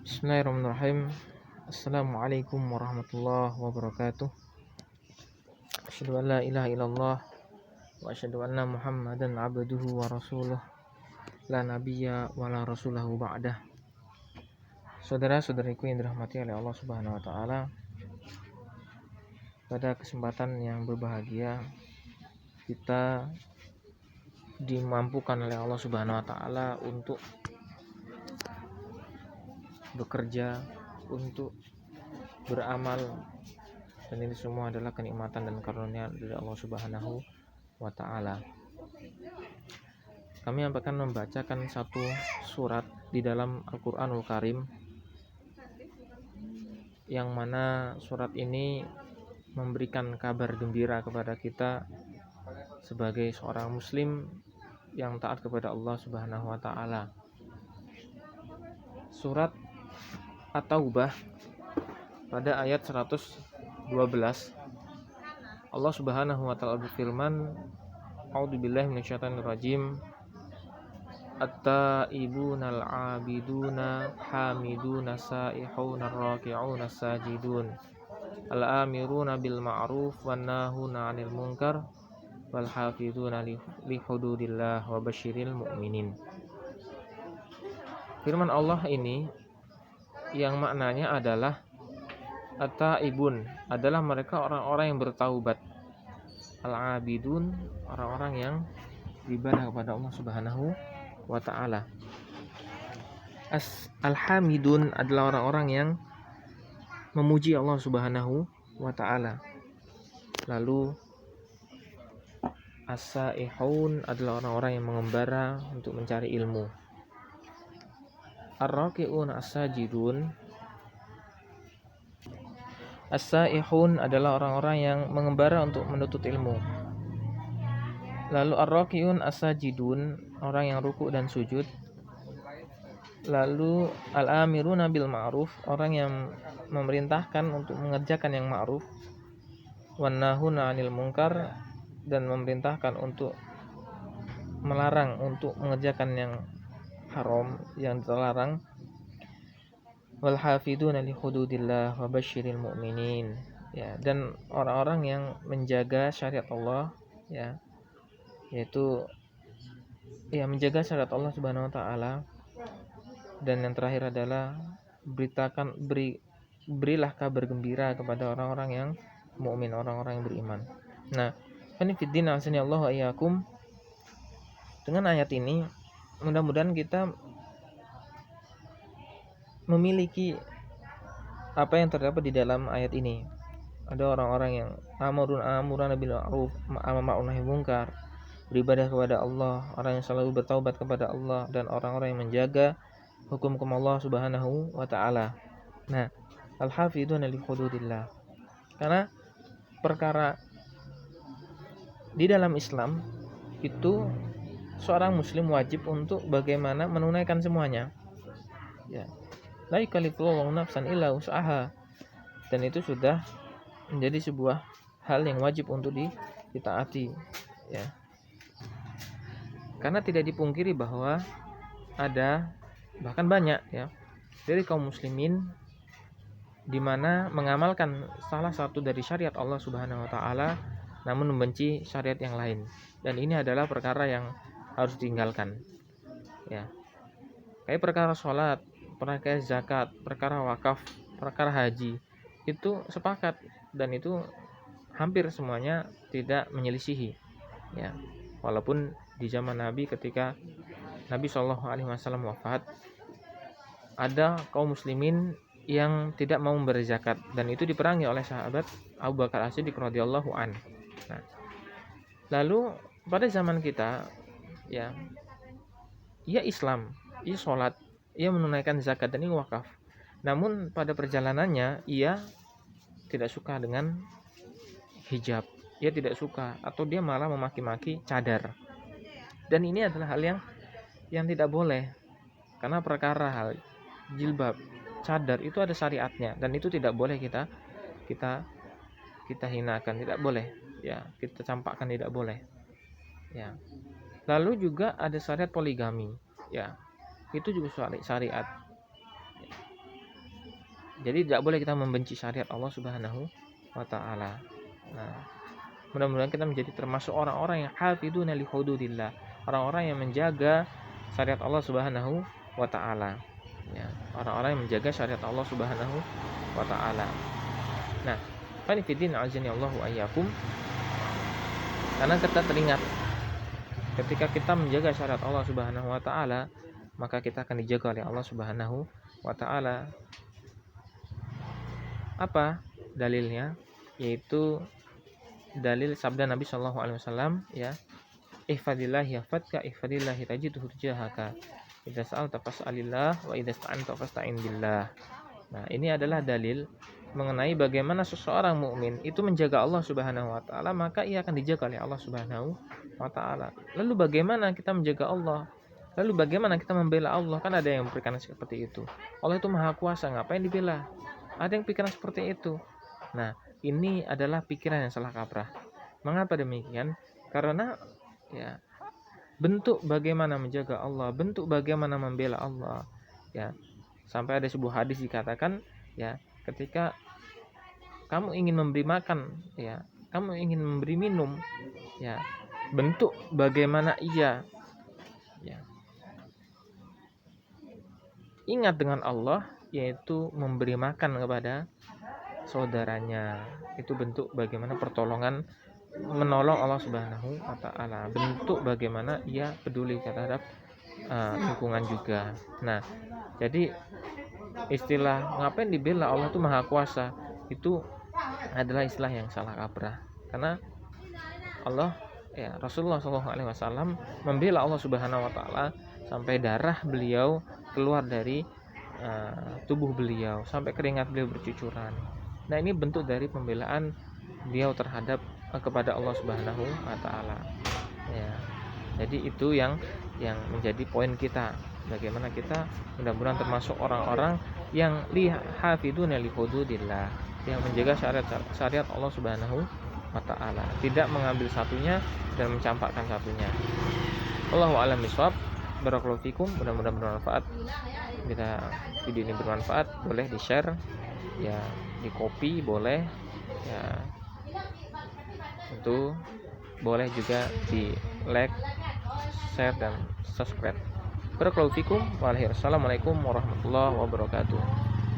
Bismillahirrahmanirrahim. Assalamualaikum warahmatullahi wabarakatuh. Asyhadu an la ilaha illallah wa asyhadu anna Muhammadan abduhu wa rasuluh la nabiyya wa la rasulahu ba'dah. Saudara-saudariku yang dirahmati oleh Allah Subhanahu wa taala, pada kesempatan yang berbahagia kita dimampukan oleh Allah Subhanahu wa taala untuk bekerja, untuk beramal, dan ini semua adalah kenikmatan dan karunia dari Allah Subhanahu wa taala. Kami akan membacakan satu surat di dalam Al-Qur'anul Karim, yang mana surat ini memberikan kabar gembira kepada kita sebagai seorang muslim yang taat kepada Allah Subhanahu wa taala. Surat At-Taubah pada ayat 112, Allah Subhanahu wa taala berfirman, A'udzubillahi minasyaitonirrajim. At-taibunal 'abiduna hamiduna saihuna raki'una sajidun al-amiruna bil ma'ruf wan nahuna 'anil munkar wal hafizuna li hududillah wa basyiril mu'minin. Firman Allah ini yang maknanya adalah at-taibun adalah mereka orang-orang yang bertaubat, al-abidun orang-orang yang beribadah kepada Allah Subhanahu wa taala, al-hamidun adalah orang-orang yang memuji Allah Subhanahu wa taala. Lalu as-saihun adalah orang-orang yang mengembara untuk mencari ilmu. Ar-raki'un as-sajidun, as-saihun adalah orang-orang yang mengembara untuk menuntut ilmu. Lalu ar-raki'un as-sajidun, orang yang ruku' dan sujud. Lalu al-amiruna bil ma'ruf, orang yang memerintahkan untuk mengerjakan yang ma'ruf. Wan nahuna 'anil munkar, dan memerintahkan untuk melarang untuk mengerjakan yang haram, yang terlarang. Wal hafiduna li hududillah wa basyiril mu'minin, ya, dan orang-orang yang menjaga syariat Allah, ya, yaitu menjaga syariat Allah Subhanahu wa taala. Dan yang terakhir adalah berilah kabar gembira kepada orang-orang yang mukmin, orang-orang yang beriman. Nah, fiddin Allah wa iyyakum. Dengan ayat ini mudah-mudahan kita memiliki apa yang terdapat di dalam ayat ini. Ada orang-orang yang amruna bil ma'ruf, ma'ruf nahi munkar, beribadah kepada Allah, orang yang selalu bertaubat kepada Allah, dan orang-orang yang menjaga hukum-hukum Allah Subhanahu wa taala. Nah, al-hafiduna li hududillah. Karena perkara di dalam Islam itu seorang muslim wajib untuk bagaimana menunaikan semuanya. Ya. La yukallifullahu nafsan illa wus'aha. Dan itu sudah menjadi sebuah hal yang wajib untuk ditaati, ya. Karena tidak dipungkiri bahwa ada, bahkan banyak, ya, dari kaum muslimin di mana mengamalkan salah satu dari syariat Allah Subhanahu wa taala namun membenci syariat yang lain. Dan ini adalah perkara yang harus ditinggalkan, ya. Kayak perkara sholat, perkara zakat, perkara wakaf, perkara haji, itu sepakat, dan itu hampir semuanya tidak menyelisihi, ya. Walaupun di zaman Nabi, ketika Nabi SAW wafat, ada kaum muslimin yang tidak mau memberi zakat, dan itu diperangi oleh sahabat Abu Bakar As-Siddiq radhiyallahu an. Nah, lalu pada zaman kita, ya, ia Islam, ia sholat, ia menunaikan zakat, dan ia wakaf. Namun pada perjalanannya ia tidak suka dengan hijab, ia tidak suka, atau dia malah memaki-maki cadar. Dan ini adalah hal yang tidak boleh, karena perkara hal jilbab, cadar itu ada syariatnya, dan itu tidak boleh kita hinakan, tidak boleh, ya, kita campakkan, tidak boleh, ya. Lalu juga ada syariat poligami, ya, itu juga syariat. Jadi tidak boleh kita membenci syariat Allah Subhanahu wa taala. Nah, mudah-mudahan kita menjadi termasuk orang-orang yang hafiduna li hududillah, orang-orang yang menjaga syariat Allah Subhanahu wa taala. Ya, orang-orang yang menjaga syariat Allah Subhanahu wa taala. Nah, fanifidin azani Allahu ayyakum, karena kita teringat ketika kita menjaga syariat Allah Subhanahu wa taala, maka kita akan dijaga oleh Allah Subhanahu wa taala. Apa dalilnya? Yaitu dalil sabda Nabi Shallallahu alaihi wasallam, ya, ihfadillahi yahfadka ihfadillahi tajidhu tujahaka, idza sa'alta fas'alillah wa idza sta'anta fasta'in billah. Nah, ini adalah dalil mengenai bagaimana seseorang mukmin itu menjaga Allah Subhanahu wa taala, maka ia akan dijaga oleh Allah Subhanahu wa taala. Lalu bagaimana kita menjaga Allah? Lalu bagaimana kita membela Allah? Kan ada yang berpikiran seperti itu. Allah itu Maha Kuasa, ngapain dibela? Ada yang pikiran seperti itu. Nah, ini adalah pikiran yang salah kaprah. Mengapa demikian? Karena ya, bentuk bagaimana menjaga Allah, bentuk bagaimana membela Allah, ya. Sampai ada sebuah hadis dikatakan, ya, ketika kamu ingin memberi makan, ya, kamu ingin memberi minum, ya, bentuk bagaimana ia, ya, ingat dengan Allah, yaitu memberi makan kepada saudaranya. Itu bentuk bagaimana pertolongan, menolong Allah Subhanahu wa taala. Bentuk bagaimana ia peduli terhadap lingkungan juga. Nah, jadi istilah ngapain dibela, Allah itu Maha Kuasa, itu adalah istilah yang salah kaprah. Karena Allah, ya, Rasulullah SAW membela Allah Subhanahu wa taala sampai darah beliau keluar dari tubuh beliau, sampai keringat beliau bercucuran. Nah, ini bentuk dari pembelaan beliau terhadap kepada Allah Subhanahu wa taala. Ya. Jadi itu yang menjadi poin kita. Bagaimana kita mudah-mudahan termasuk orang-orang yang hafiduna li hududillah, yang menjaga syariat Allah Subhanahu wa taala, tidak mengambil satunya dan mencampakkan satunya. Wallahu a'lam bishawab. Barakallahu fikum, mudah-mudahan bermanfaat. Bila video ini bermanfaat, boleh di-share, ya, di-copy boleh, ya, itu boleh juga di-like, share dan subscribe. Barakallahu fikum. Wassalamualaikum warahmatullahi wabarakatuh.